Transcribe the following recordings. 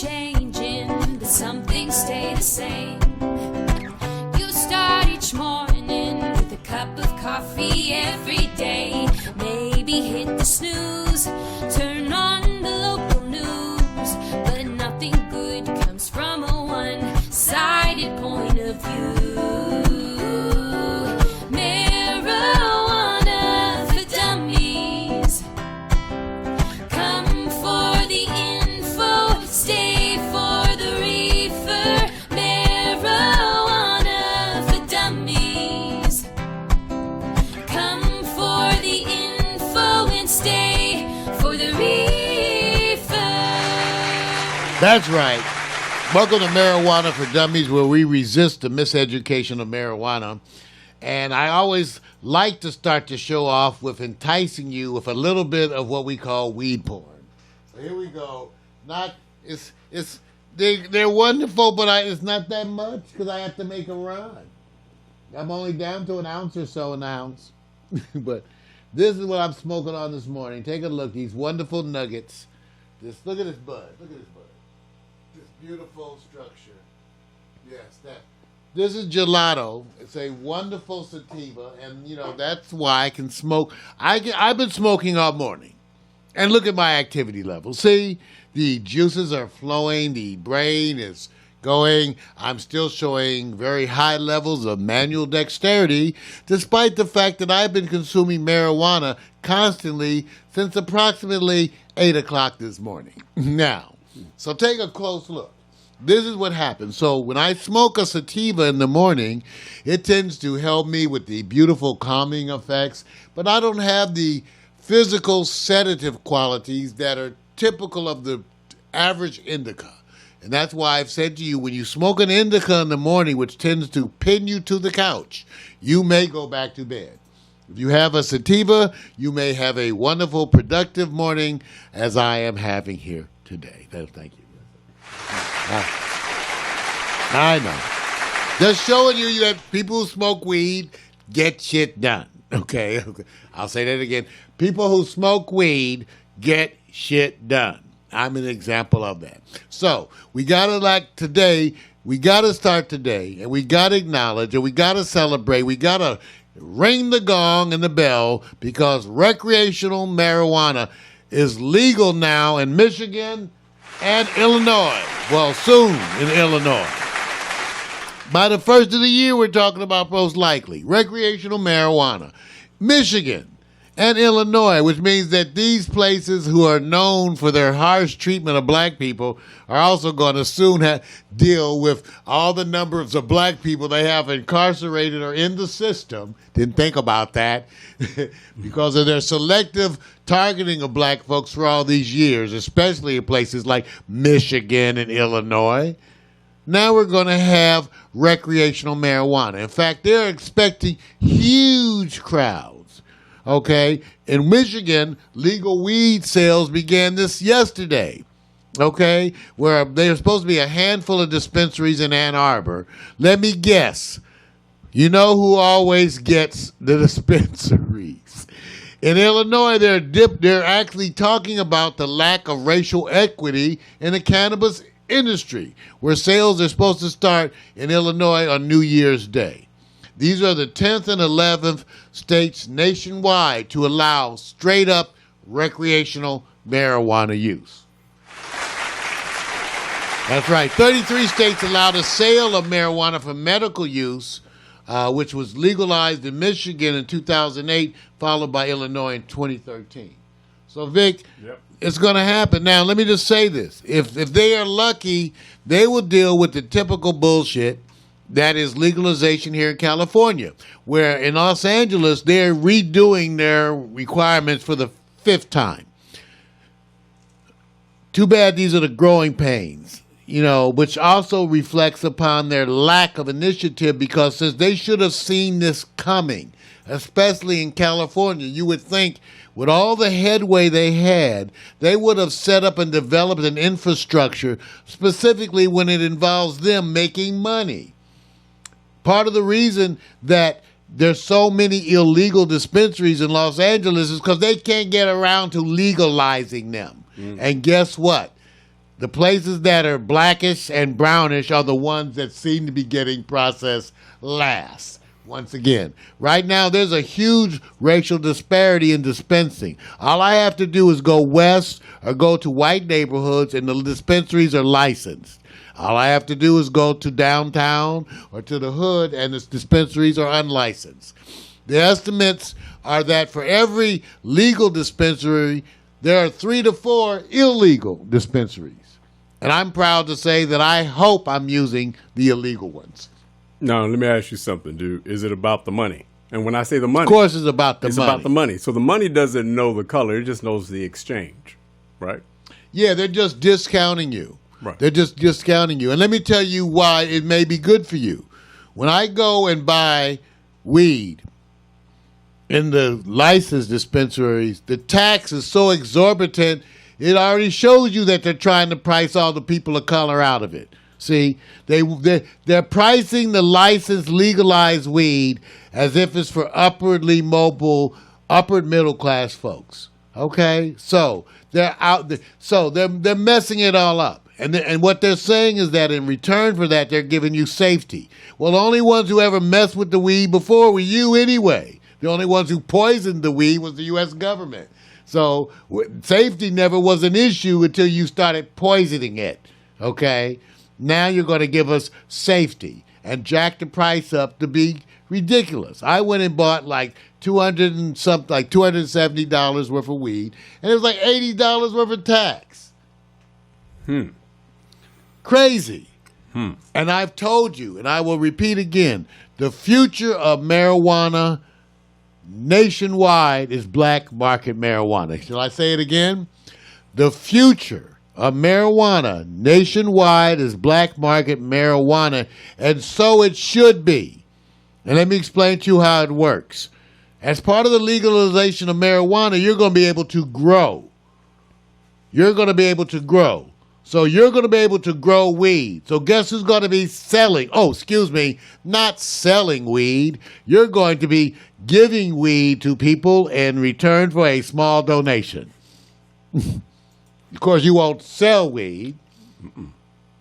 changing, but some things stay the same. You start each morning with a cup of coffee every day. Maybe hit the snooze, turn on the local news, but nothing good comes from a one-sided point of view. Marijuana for dummies. Come for the info, stay for the reefer. Marijuana for dummies. Come for the info and stay for the reefer. That's right. Welcome to Marijuana for Dummies, where we resist the miseducation of marijuana. And I always like to start the show off with enticing you with a little bit of what we call weed porn. So here we go. They're wonderful, but it's not that much because I have to make a run. I'm only down to an ounce or so, an ounce. But this is what I'm smoking on this morning. Take a look. These wonderful nuggets. Just look at this bud. Look at this bud. This beautiful structure. Yes, that. This is gelato. It's a wonderful sativa, and that's why I can smoke. I've been smoking all morning, and look at my activity level. See, the juices are flowing. The brain is going. I'm still showing very high levels of manual dexterity, despite the fact that I've been consuming marijuana constantly since approximately 8 o'clock this morning. Now, so take a close look. This is what happens. So when I smoke a sativa in the morning, it tends to help me with the beautiful calming effects, but I don't have the physical sedative qualities that are typical of the average indica. And that's why I've said to you, when you smoke an indica in the morning, which tends to pin you to the couch, you may go back to bed. If you have a sativa, you may have a wonderful, productive morning, as I am having here today. Thank you. I know. Just showing you that people who smoke weed get shit done. Okay. I'll say that again. People who smoke weed get shit done. I'm an example of that. So we gotta we gotta start today, and we gotta acknowledge, and we gotta celebrate. We gotta ring the gong and the bell, because recreational marijuana is legal now in Michigan and Illinois. Well, soon in Illinois. By the first of the year, we're talking about most likely recreational marijuana. Michigan and Illinois, which means that these places who are known for their harsh treatment of black people are also going to soon deal with all the numbers of black people they have incarcerated or in the system. Didn't think about that because of their selective targeting of black folks for all these years, especially in places like Michigan and Illinois. Now we're going to have recreational marijuana. In fact, they're expecting huge crowds. Okay? In Michigan, legal weed sales began this yesterday. Okay? Where there's supposed to be a handful of dispensaries in Ann Arbor. Let me guess. You know who always gets the dispensaries? In Illinois, they're actually talking about the lack of racial equity in the cannabis industry, where sales are supposed to start in Illinois on New Year's Day. These are the 10th and 11th states nationwide to allow straight-up recreational marijuana use. That's right. 33 states allow the sale of marijuana for medical use, which was legalized in Michigan in 2008, followed by Illinois in 2013. So, Vic, It's going to happen. Now, let me just say this. If they are lucky, they will deal with the typical bullshit that is legalization here in California, where in Los Angeles, they're redoing their requirements for the 5th time. Too bad these are the growing pains, which also reflects upon their lack of initiative, because since they should have seen this coming, especially in California, you would think with all the headway they had, they would have set up and developed an infrastructure specifically when it involves them making money. Part of the reason that there's so many illegal dispensaries in Los Angeles is because they can't get around to legalizing them. And guess what? The places that are blackish and brownish are the ones that seem to be getting processed last. Once again, right now there's a huge racial disparity in dispensing. All I have to do is go west or go to white neighborhoods and the dispensaries are licensed. All I have to do is go to downtown or to the hood and the dispensaries are unlicensed. The estimates are that for every legal dispensary, there are 3 to 4 illegal dispensaries. And I'm proud to say that I hope I'm using the illegal ones. Now, let me ask you something, dude. Is it about the money? And when I say the money, Of course, it's about the it's money. about the money. So the money doesn't know the color; it just knows the exchange, right? Yeah, they're just discounting you. Right. They're just discounting you. And let me tell you why it may be good for you. When I go and buy weed in the licensed dispensaries, the tax is so exorbitant, it already shows you that they're trying to price all the people of color out of it. See, they're pricing the licensed legalized weed as if it's for upwardly mobile, upper middle class folks. Okay, so they're out there, so they're messing it all up, and what they're saying is that in return for that, they're giving you safety. Well, the only ones who ever messed with the weed before were you anyway. The only ones who poisoned the weed was the U.S. government. So safety never was an issue until you started poisoning it. Okay. Now you're going to give us safety and jack the price up to be ridiculous. I went and bought like $270 worth of weed, and it was like $80 worth of tax. Crazy. And I've told you, and I will repeat again, the future of marijuana nationwide is black market marijuana. Shall I say it again? The future of marijuana nationwide is black market marijuana, and so it should be. And let me explain to you how it works. As part of the legalization of marijuana, you're going to be able to grow. You're going to be able to grow. So you're going to be able to grow weed. So guess who's going to be selling? Oh, excuse me, not selling weed. You're going to be giving weed to people in return for a small donation. Of course, you won't sell weed.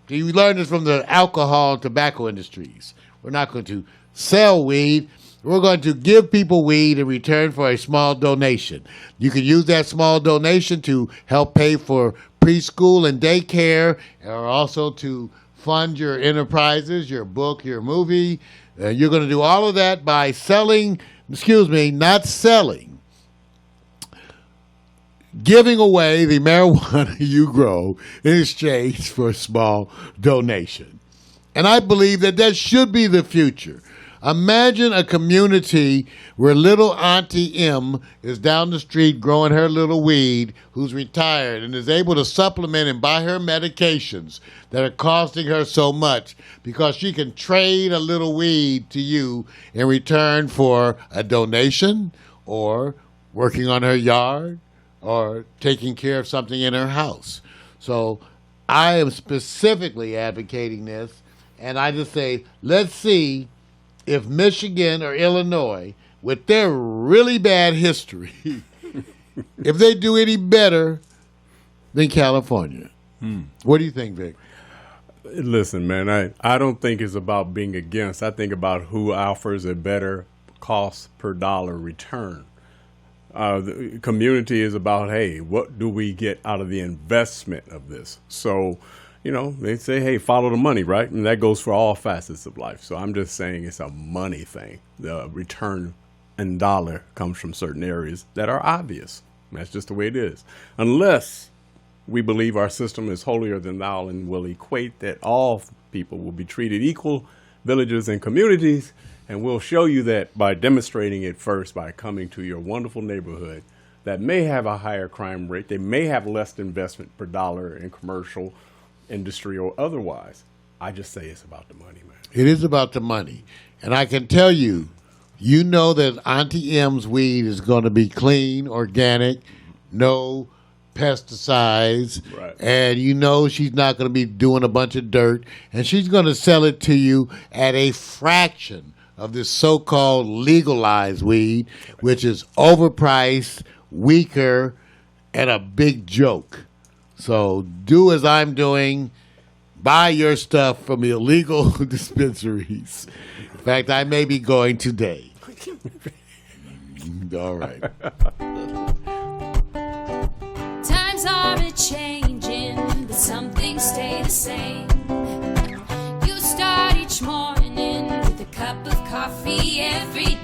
You learn this from the alcohol and tobacco industries. We're not going to sell weed. We're going to give people weed in return for a small donation. You can use that small donation to help pay for preschool and daycare, or also to fund your enterprises, your book, your movie. You're going to do all of that by not selling. Giving away the marijuana you grow in exchange for a small donation. And I believe that should be the future. Imagine a community where little Auntie M is down the street growing her little weed, who's retired and is able to supplement and buy her medications that are costing her so much because she can trade a little weed to you in return for a donation or working on her yard or taking care of something in her house. So I am specifically advocating this, and I just say, let's see if Michigan or Illinois, with their really bad history, if they do any better than California. What do you think, Vic? Listen, man, I don't think it's about being against. I think about who offers a better cost per dollar return. The community is about, hey, what do we get out of the investment of this? So, they say, hey, follow the money, right? And that goes for all facets of life. So I'm just saying it's a money thing. The return in dollar comes from certain areas that are obvious. That's just the way it is. Unless we believe our system is holier than thou and will equate that all people will be treated equal, villages and communities. And we'll show you that by demonstrating it first by coming to your wonderful neighborhood that may have a higher crime rate. They may have less investment per dollar in commercial industry or otherwise. I just say it's about the money, man. It is about the money. And I can tell you, that Auntie M's weed is going to be clean, organic, no pesticides, right. And she's not going to be doing a bunch of dirt, and she's going to sell it to you at a fraction of this so-called legalized weed, which is overpriced, weaker, and a big joke. So do as I'm doing. Buy your stuff from illegal dispensaries. In fact, I may be going today. All right. Times are a-changing, but some things stay the same. You start each morning with a cup of coffee every